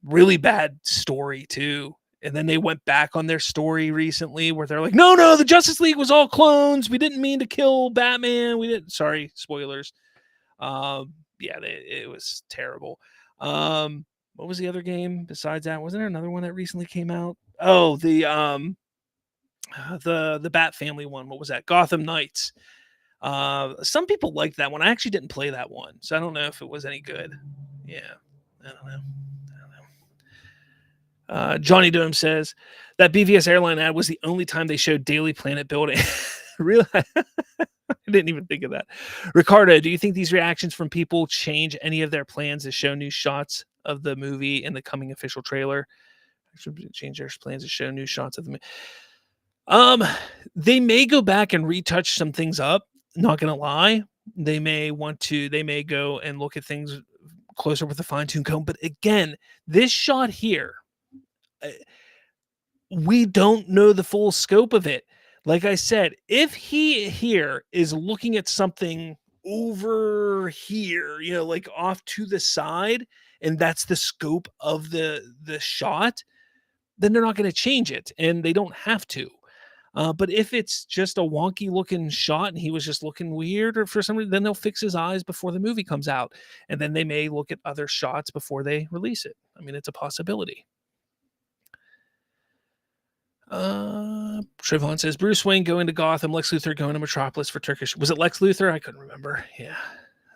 really bad story too. And then they went back on their story recently where they're like, no, the Justice League was all clones. We didn't mean to kill Batman. We didn't. Sorry, spoilers. It was terrible. What was the other game besides that? Wasn't there another one that recently came out? Oh, the Bat Family one. What was that? Gotham Knights. Some people liked that one. I actually didn't play that one, so I don't know if it was any good. Yeah, I don't know. Johnny Dome says that BVS airline ad was the only time they showed Daily Planet building. Really? I didn't even think of that. Ricardo, do you think these reactions from people change any of their plans to show new shots of the movie in the coming official trailer? Change their plans to show new shots of the movie. They may go back and retouch some things up. Not gonna lie. They may go and look at things closer with a fine-tuned comb. But again, this shot here, we don't know the full scope of it. Like I said, if he here is looking at something over here, like off to the side, and that's the scope of the shot, then they're not going to change it, and they don't have to. But if it's just a wonky looking shot and he was just looking weird or for some reason, then they'll fix his eyes before the movie comes out. And then they may look at other shots before they release it. I mean, it's a possibility. Trayvon says Bruce Wayne going to Gotham, Lex Luthor going to Metropolis for Turkish. Was it Lex Luthor? I couldn't remember. Yeah,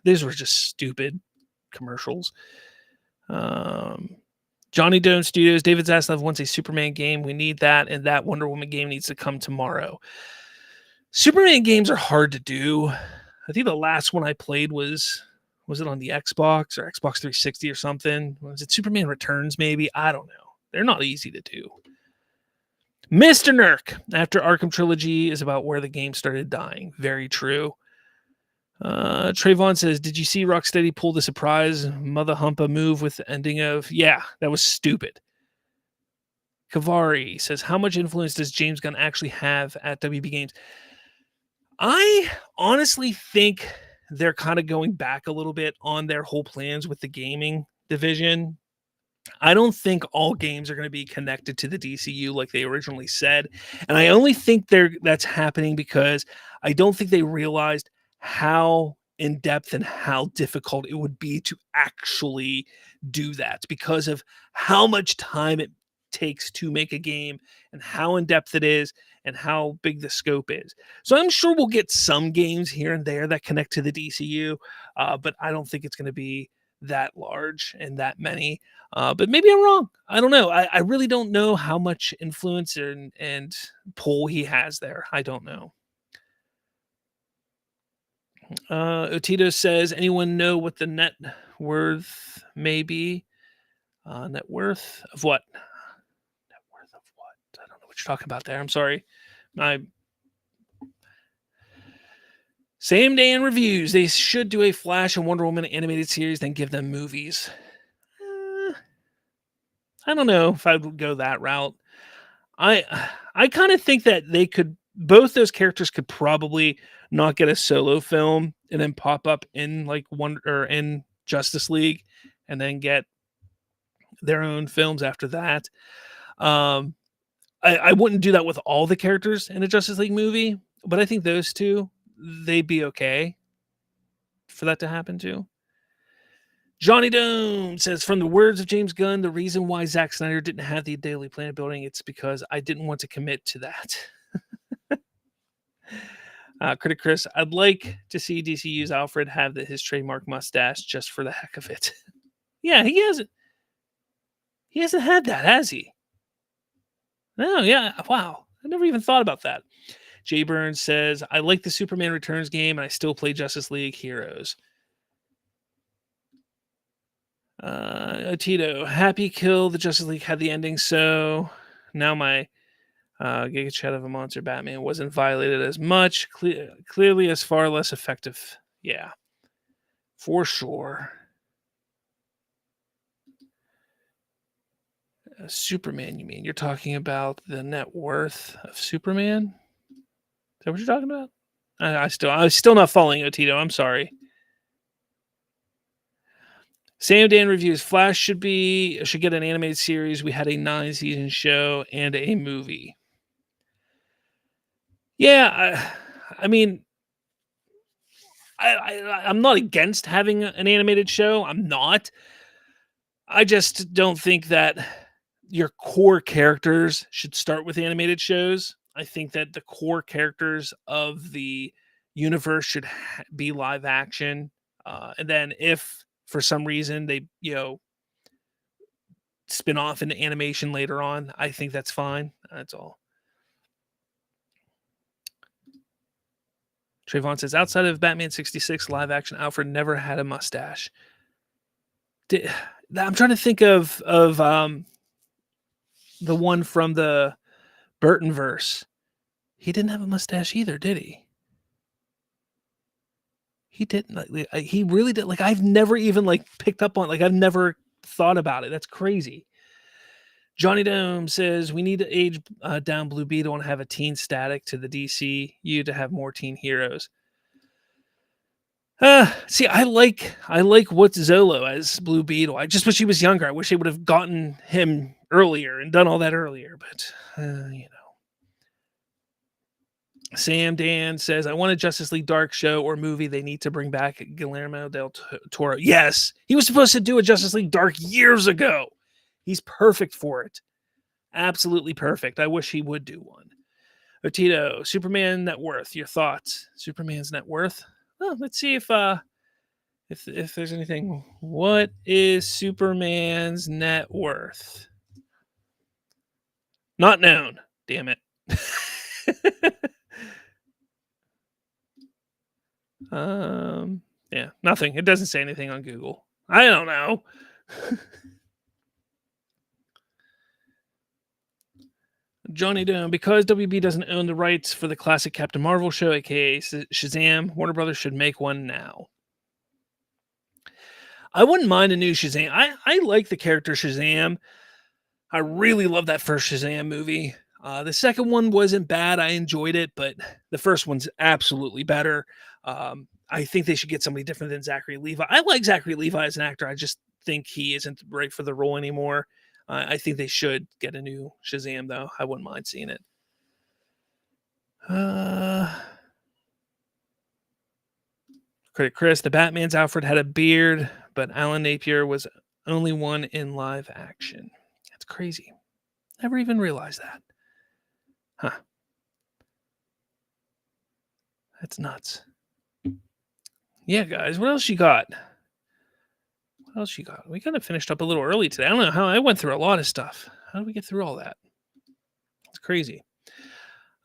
these were just stupid commercials. Johnny Dome Studios, David Zaslav wants a Superman game. We need that, and that Wonder Woman game needs to come tomorrow. Superman games are hard to do. I think the last one I played was it on the Xbox or Xbox 360 or something? Was it Superman Returns maybe? I don't know. They're not easy to do. Mr. Nurk, after Arkham Trilogy is about where the game started dying. Very true. Trayvon says, did you see Rocksteady pull the surprise Mother Humpa move with the ending of... Yeah, that was stupid. Kavari says, how much influence does James Gunn actually have at WB Games? I honestly think they're kind of going back a little bit on their whole plans with the gaming division. I don't think all games are going to be connected to the DCU like they originally said. And I only think that's happening because I don't think they realized how in depth and how difficult it would be to actually do that because of how much time it takes to make a game and how in depth it is and how big the scope is. So I'm sure we'll get some games here and there that connect to the DCU, but I don't think it's going to be that large and that many. But maybe I'm wrong. I don't know. I really don't know how much influence and pull he has there. I don't know. Otito says, anyone know what the net worth may be? Net worth of what? Net worth of what? I don't know what you're talking about there. I'm sorry. Same day in reviews. They should do a Flash and Wonder Woman animated series, then give them movies. I don't know if I would go that route. I kind of think that they could, both those characters could probably not get a solo film and then pop up in like in Justice League and then get their own films after that. I wouldn't do that with all the characters in a Justice League movie, but I think those two, they'd be okay for that to happen too. Johnny Dome says, from the words of James Gunn, the reason why Zack Snyder didn't have the Daily Planet building, it's because I didn't want to commit to that. Critic Chris, I'd like to see DC use Alfred have his trademark mustache just for the heck of it. Yeah, he hasn't had that, has he? No, yeah, wow. I never even thought about that. Jay Burns says, I like the Superman Returns game, and I still play Justice League Heroes. Tito, happy kill the Justice League had the ending, so now my Giga Chat of a Monster Batman wasn't violated as much. Clearly as far less effective. Yeah, for sure. Superman, you mean? You're talking about the net worth of Superman? Is that what you're talking about? I'm still not following Otito. I'm sorry. Sam Dan reviews Flash should get an animated series. We had a 9-season show and a movie. Yeah, I mean, I'm not against having an animated show. I'm not. I just don't think that your core characters should start with animated shows. I think that the core characters of the universe should be live action. And then if for some reason they, spin off into animation later on, I think that's fine. That's all. Trayvon says, outside of Batman 66 live action, Alfred never had a mustache. I'm trying to think of the one from the Burton verse. He didn't have a mustache either, did he? He didn't. He really did. Like, I've never even picked up on. I've never thought about it. That's crazy. Johnny Dome says we need to age down Blue Beetle and have a teen static to the DCU to have more teen heroes. See, I like what's Zolo as Blue Beetle. I just wish he was younger. I wish they would have gotten him earlier and done all that earlier. But Sam Dan says, I want a Justice League Dark show or movie. They need to bring back Guillermo del Toro. Yes, he was supposed to do a Justice League Dark years ago. He's perfect for it. Absolutely perfect. I wish he would do one. Otito, Superman net worth. Your thoughts? Superman's net worth? Well, let's see if there's anything. What is Superman's net worth? Not known. Damn it. Yeah, nothing. It doesn't say anything on Google. I don't know. Johnny Doe, because WB doesn't own the rights for the classic Captain Marvel show, aka Shazam, Warner Brothers should make one now. I wouldn't mind a new Shazam. I like the character Shazam. I really love that first Shazam movie. The second one wasn't bad. I enjoyed it, but the first one's absolutely better. I think they should get somebody different than Zachary Levi. I like Zachary Levi as an actor. I just think he isn't right for the role anymore. I think they should get a new Shazam, though. I wouldn't mind seeing it. Critic Chris, the Batman's Alfred had a beard, but Alan Napier was only one in live action. That's crazy. Never even realized that. Huh. That's nuts. Yeah, guys, what else you got? What else you got? We kind of finished up a little early today. I don't know how I went through a lot of stuff. How did we get through all that? It's crazy.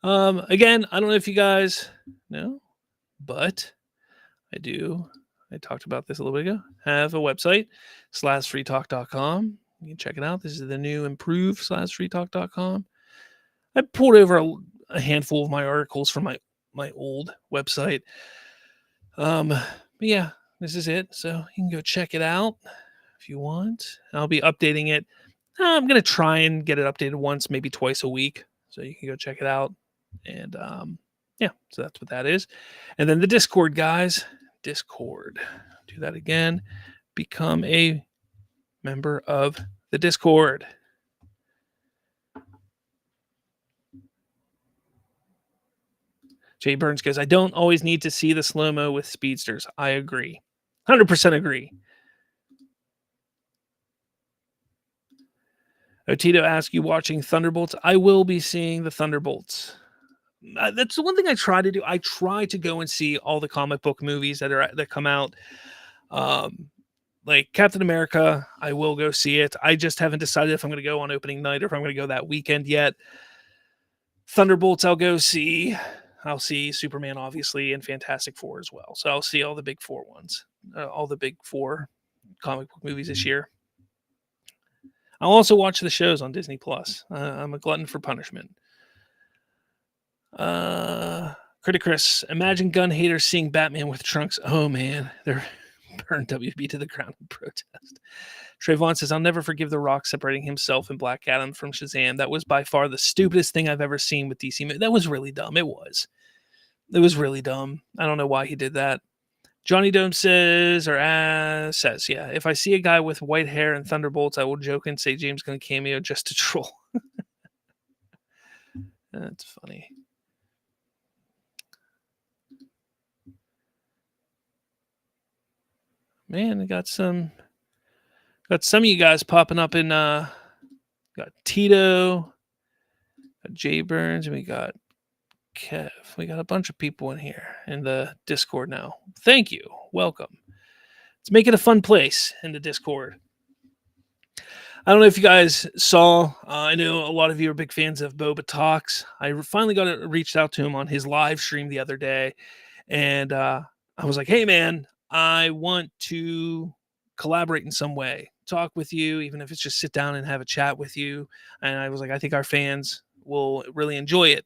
Again, I don't know if you guys know, but I do. I talked about this a little bit ago. Have a website, slasfreetalk.com. You can check it out. This is the new improved slasfreetalk.com. I pulled over a handful of my articles from my old website. But yeah, this is it. So you can go check it out if you want. I'll be updating it. I'm going to try and get it updated once, maybe twice a week. So you can go check it out. And yeah, so that's what that is. And then the Discord, guys. Discord. Do that again. Become a member of the Discord. Jay Burns goes, I don't always need to see the slow-mo with speedsters. I agree. 100% agree. Otito asks you watching Thunderbolts. I will be seeing the Thunderbolts. That's the one thing I try to do. I try to go and see all the comic book movies that come out. Like Captain America, I will go see it. I just haven't decided if I'm going to go on opening night or if I'm going to go that weekend yet. Thunderbolts, I'll go see. I'll see Superman, obviously, and Fantastic Four as well. So I'll see all the big four ones, all the big four comic book movies this year. I'll also watch the shows on Disney Plus. I'm a glutton for punishment. Critic Chris, imagine gun haters seeing Batman with trunks. Oh man, they're burned WB to the ground in protest. Trayvon says, I'll never forgive The Rock separating himself and Black Adam from Shazam. That was by far the stupidest thing I've ever seen with DC. That was really dumb. It was really dumb. I don't know why he did that. Johnny Dome says, yeah, if I see a guy with white hair and Thunderbolts, I will joke and say James Gunn cameo just to troll. That's funny. Man, I got some of you guys popping up in got Tito, got Jay Burns, and we got Kev. We got a bunch of people in here in the Discord now. Thank you. Welcome. Let's make it a fun place in the Discord. I don't know if you guys saw. I know a lot of you are big fans of Boba Talks. I finally reached out to him on his live stream the other day, and I was like, "Hey, man, I want to collaborate in some way, talk with you, even if it's just sit down and have a chat with you." And I was like, "I think our fans will really enjoy it."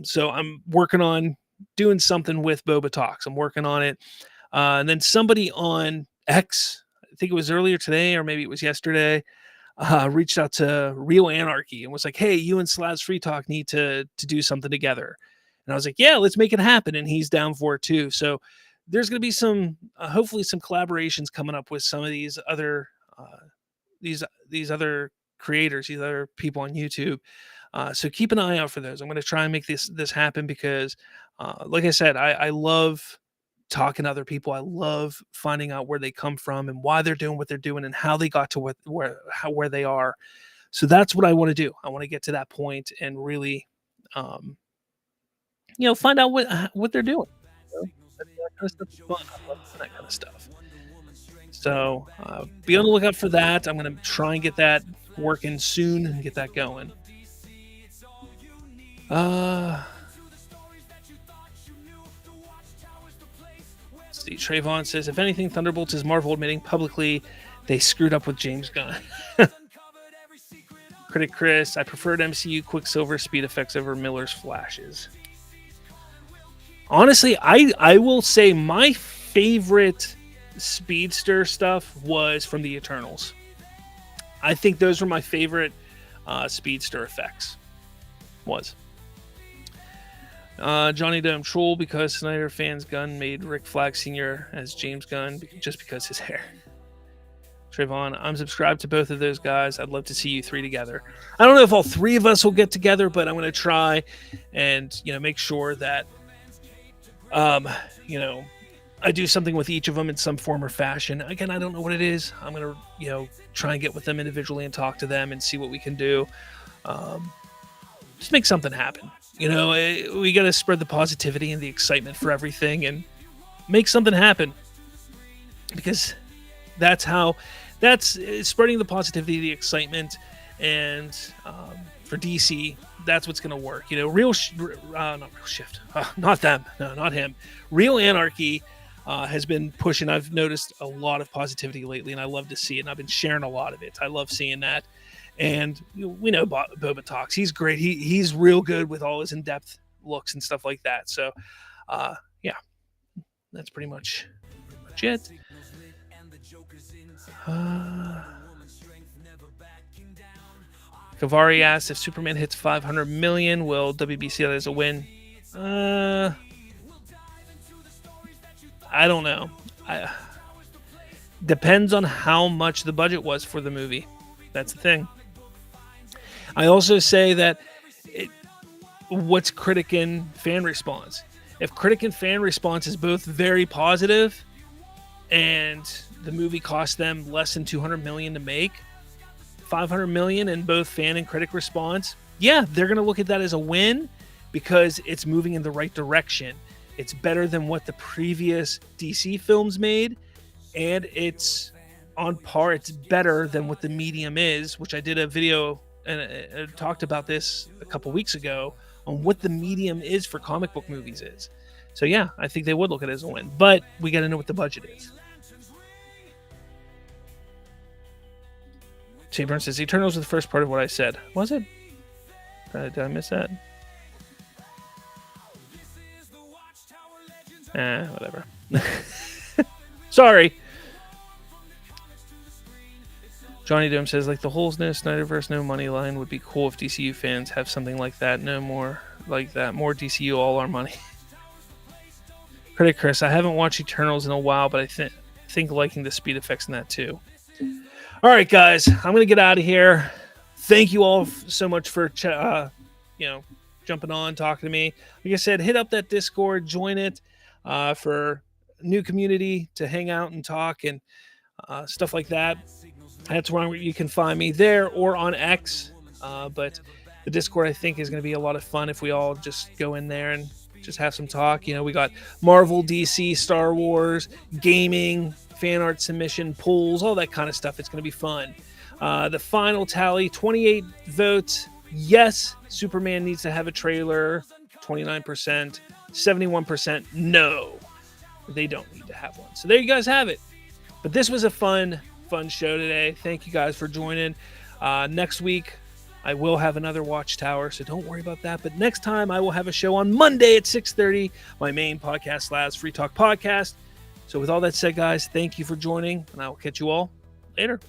So I'm working on doing something with Boba Talks. I'm working on it. And then somebody on X, I think it was earlier today or maybe it was yesterday, reached out to Real Anarchy and was like, hey, you and Slavs Free Talk need to do something together. And I was like, yeah, let's make it happen. And he's down for it too. So there's going to be some, hopefully some collaborations coming up with some of these other, these other creators, these other people on YouTube. So keep an eye out for those. I'm going to try and make this happen because, like I said, I love talking to other people. I love finding out where they come from and why they're doing what they're doing and how they got to where they are. So that's what I want to do. I want to get to that point and really, find out what they're doing. That kind of stuff is fun. I love that kind of stuff. So be on the lookout for that. I'm going to try and get that working soon and get that going. See, Trayvon says, if anything, Thunderbolts is Marvel admitting publicly they screwed up with James Gunn. Critic Chris, I preferred MCU Quicksilver speed effects over Miller's flashes. Honestly, I will say my favorite speedster stuff was from the Eternals. I think those were my favorite speedster effects. Johnny Dome troll because Snyder fans Gunn made Rick Flag Sr. as James Gunn just because his hair. Trayvon, I'm subscribed to both of those guys. I'd love to see you three together. I don't know if all three of us will get together, but I'm going to try and make sure that I do something with each of them in some form or fashion. Again, I don't know what it is. I'm going to try and get with them individually and talk to them and see what we can do. Just make something happen. We got to spread the positivity and the excitement for everything and make something happen, because that's spreading the positivity, the excitement, and for DC, that's what's going to work. Not Real Shift, not them, no, not him. Real Anarchy has been pushing. I've noticed a lot of positivity lately, and I love to see it. And I've been sharing a lot of it. I love seeing that. And we know Boba talks. He's great. He's real good with all his in-depth looks and stuff like that. So, yeah, that's pretty much it. Kavari asks, if Superman hits 500 million, will WB see that as a win? I don't know. Depends on how much the budget was for the movie. That's the thing. I also say that what's critic and fan response? If critic and fan response is both very positive and the movie cost them less than 200 million to make, 500 million in both fan and critic response, yeah, they're going to look at that as a win because it's moving in the right direction. It's better than what the previous DC films made, and it's on par. It's better than what the medium is, which I did a video and talked about this a couple weeks ago on what the medium is for comic book movies is. So yeah, I think they would look at it as a win, but we got to know what the budget is. St. Burns says, Eternals was the first part of what I said. Was it? Did I miss that? Whatever. Sorry. Johnny Dome says, like the Holes No Snyderverse No Money line would be cool if DCU fans have something like that. No more like that. More DCU, all our money. Critic Chris, I haven't watched Eternals in a while, but I think liking the speed effects in that too. All right, guys, I'm going to get out of here. Thank you all so much for jumping on, talking to me. Like I said, hit up that Discord, join it for new community to hang out and talk and stuff like that. That's where you can find me there or on X. But the Discord, I think, is going to be a lot of fun if we all just go in there and just have some talk. We got Marvel, DC, Star Wars, gaming, fan art submission, polls, all that kind of stuff. It's going to be fun. The final tally, 28 votes. Yes, Superman needs to have a trailer. 29%. 71% no. They don't need to have one. So there you guys have it. But this was a fun show today. Thank you guys for joining. Next week, I will have another Watchtower, so don't worry about that. But next time, I will have a show on Monday at 6:30, my main podcast, Slavs Free Talk Podcast. So with all that said, guys, thank you for joining, and I will catch you all later.